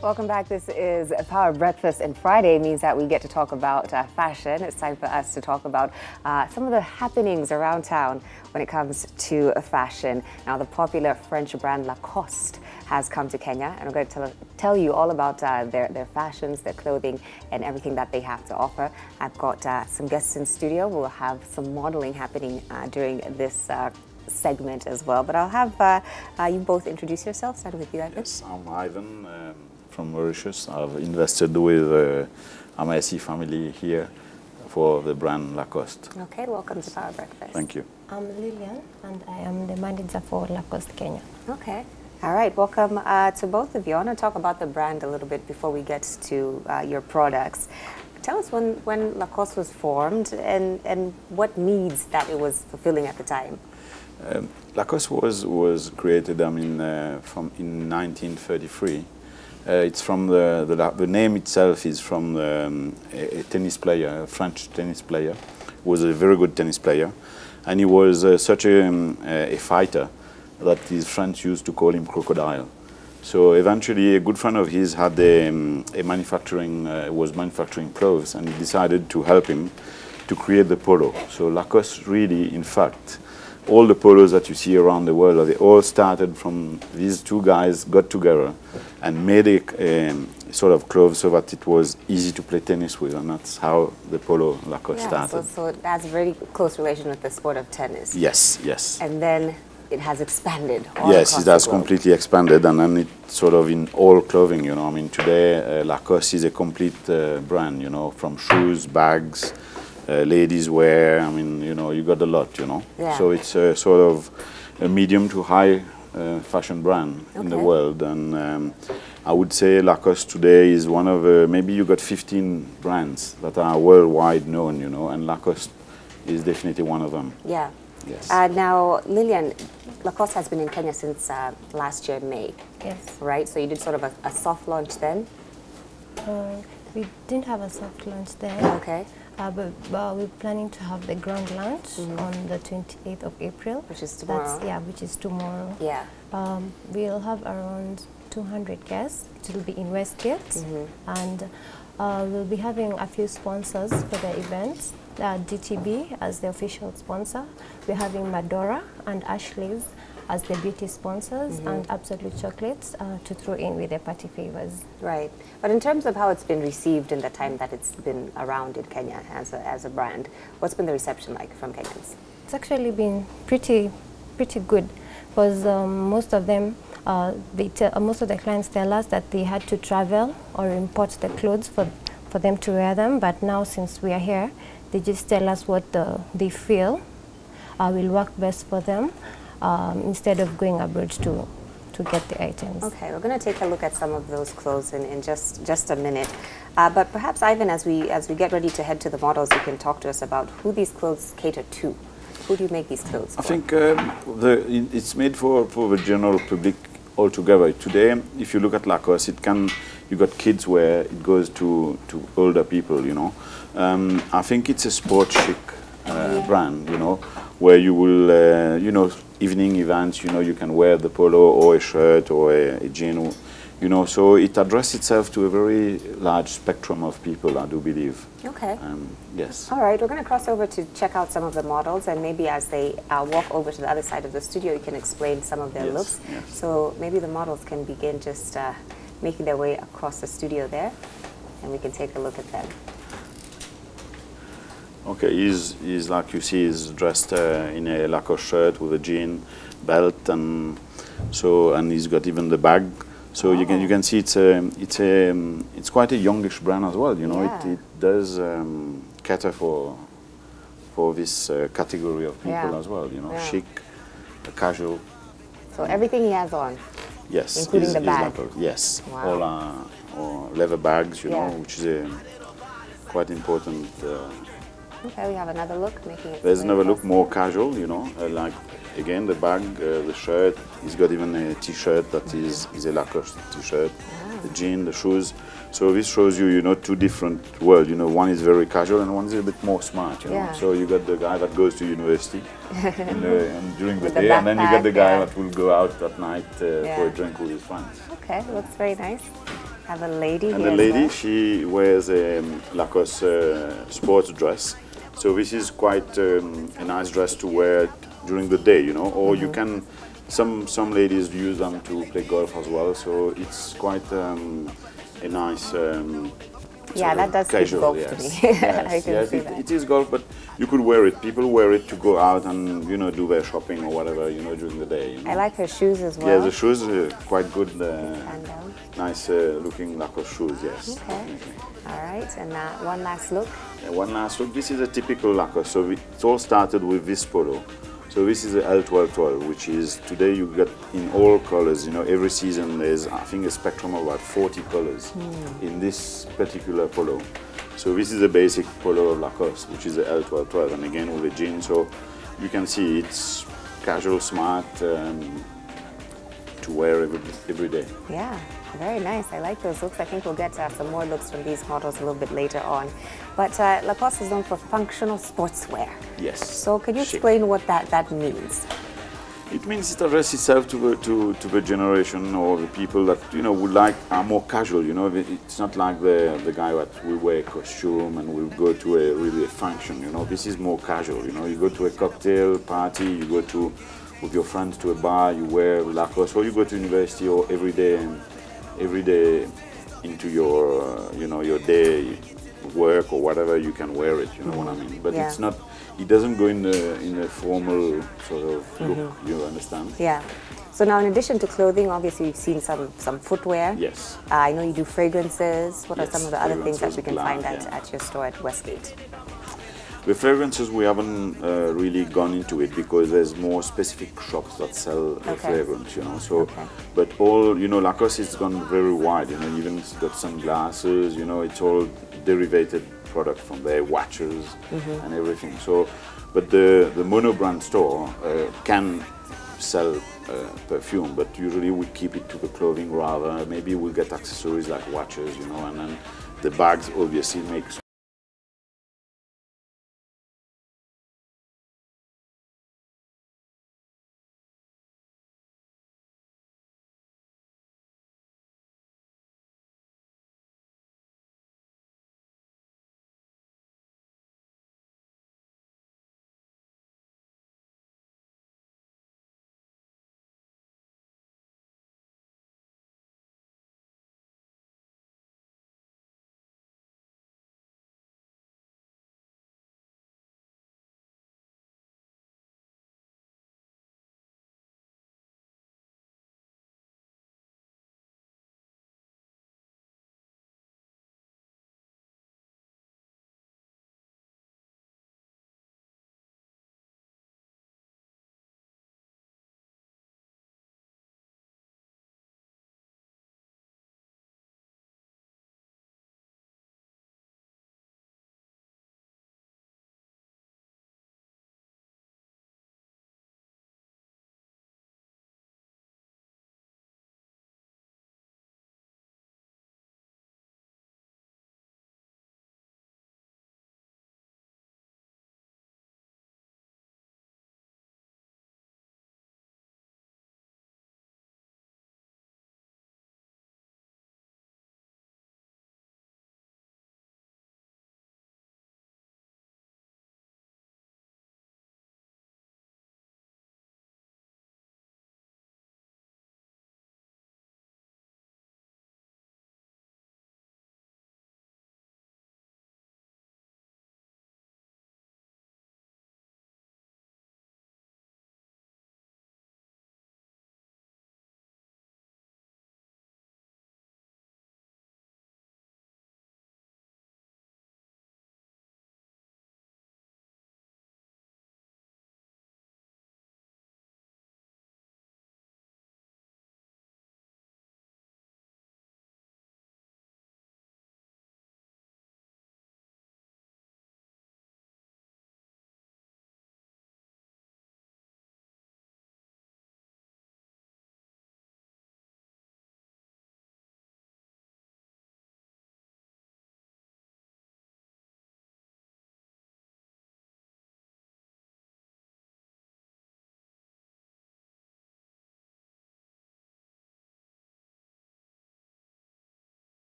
Welcome back. This is Power Breakfast, and Friday means that we get to talk about fashion. It's time for us to talk about some of the happenings around town when it comes to fashion. Now, the popular French brand Lacoste has come to Kenya, and we're going to tell you all about their fashions, their clothing, and everything that they have to offer. I've got some guests in studio. We'll have some modeling happening during this segment as well. But I'll have you both introduce yourselves. Starting with you, Ivan. Yes, I'm Ivan from Mauritius. I've invested with MIC family here for the brand Lacoste. Okay, welcome to Power Breakfast. Thank you. I'm Lillian, and I am the manager for Lacoste Kenya. Okay. All right, welcome to both of you. I want to talk about the brand a little bit before we get to your products. Tell us when Lacoste was formed and what needs that it was fulfilling at the time. Lacoste was created, in 1933. It's from the name itself is from a tennis player, a French tennis player, who was a very good tennis player, and he was such a fighter that his friends used to call him Crocodile. So eventually, a good friend of his had was manufacturing clothes, and he decided to help him to create the polo. So Lacoste really, in fact, all the polos that you see around the world, they all started from these two guys got together and made a sort of clothes so that it was easy to play tennis with, and that's how the polo Lacoste started. So it has a very close relation with the sport of tennis. Yes, yes. And then it has expanded all Yes, across it has the globe. completely expanded, and then it's sort of in all clothing, today Lacoste is a complete brand, from shoes, bags, ladies wear, you got a lot, Yeah. So it's a sort of a medium to high fashion brand in the world, and I would say Lacoste today is one of, maybe you got 15 brands that are worldwide known, and Lacoste is definitely one of them. Yeah. Yes. Now, Lillian, Lacoste has been in Kenya since last year, May. Yes. Right? So you did sort of a soft launch then? We didn't have a soft launch then. Okay. But we're planning to have the grand launch on the 28th of April. Which is tomorrow. Which is tomorrow. Yeah. We'll have around 200 guests. It will be in Westgate. And we'll be having a few sponsors for the event. GTB as the official sponsor. We're having Madora and Ashley's as the beauty sponsors, and Absolute Chocolates to throw in with the party favors. Right. But in terms of how it's been received in the time that it's been around in Kenya as a brand, what's been the reception like from Kenyans? It's actually been pretty good, because most of them, most of the clients tell us that they had to travel or import the clothes for them to wear them. But now, since we are here, they just tell us what they feel will work best for them, instead of going abroad to get the items. Okay, we're going to take a look at some of those clothes in just a minute. But perhaps, Ivan, as we get ready to head to the models, you can talk to us about who these clothes cater to. Who do you make these clothes for? I think it's made for the general public altogether. Today, if you look at Lacoste, you got kids wear, it goes to older people, I think it's a sport chic brand, where you will, evening events, you can wear the polo or a shirt or a jean, so it addresses itself to a very large spectrum of people, I do believe. Okay. Yes. All right, we're going to cross over to check out some of the models, and maybe as they walk over to the other side of the studio, you can explain some of their looks. Yes. So maybe the models can begin just making their way across the studio there, and we can take a look at them. Okay, he's like you see, he's dressed in a Lacoste shirt with a jean belt, and he's got even the bag. So you can see it's quite a youngish brand as well. Yeah. It does cater for this category of people as well. Chic, casual. So everything he has on. Yes, including the bag. Yes, Wow. all leather bags. Yeah. Which is quite important. Okay, we have another look. There's another look, more casual, like, again, the bag, the shirt. He's got even a T-shirt that is a Lacoste T-shirt, the jean, the shoes. So this shows you, two different worlds. One is very casual and one is a bit more smart, Yeah. So you got the guy that goes to university and during the With the day, and then you got the backpack, guy yeah. that will go out at night for a drink with his friends. Okay, looks very nice. Have a lady And here the lady, as she wears a Lacoste sports dress. So this is quite a nice dress to wear during the day, you know, or you can, some ladies use them to play golf as well. So it's quite a nice yeah, that does speak casual, golf yes. to me. Yes, I can yes, see that. it is golf, but you could wear it. People wear it to go out and, you know, do their shopping or whatever, you know, during the day. You know? I like her shoes as well. Yeah, the shoes are quite good, And down. nice looking Lacoste shoes, yes. Okay. Definitely. All right, and one last look. One last look, this is a typical Lacoste. So it all started with this polo. So this is the L1212, which is, today you get in all colors, you know, every season there's, I think, a spectrum of about 40 colors in this particular polo. So this is a basic polo of Lacoste, which is the L1212, and again with a jean, so you can see it's casual, smart, to wear every day. Yeah, very nice. I like those looks. I think we'll get some more looks from these models a little bit later on. But Lacoste is known for functional sportswear. Yes. So can you Chic. explain what that means? It means it addresses itself to the generation or the people that, you know, would like, are more casual, you know. It's not like the guy that will wear a costume and will go to really a function, you know. This is more casual, you know. You go to a cocktail party, you go to, with your friends to a bar, you wear Lacoste, or you go to university, or every day into your, you know, your day work or whatever, you can wear it, you know what I mean. But Yeah. it's not, it doesn't go in a formal sort of look, you understand? Yeah. So now, in addition to clothing, obviously we've seen some footwear. Yes. I know you do fragrances. What are Yes, some of the other things that we can find fragrances, at your store at Westgate? The fragrances, we haven't really gone into it because there's more specific shops that sell the Okay. fragrance, you know. So, Okay. but all, you know, Lacoste has gone very wide, you know, even it's got sunglasses, you know, it's all derivated product from their watches and everything. So, but the monobrand store can sell perfume, but usually we keep it to the clothing rather. Maybe we'll get accessories like watches, you know, and then the bags obviously makes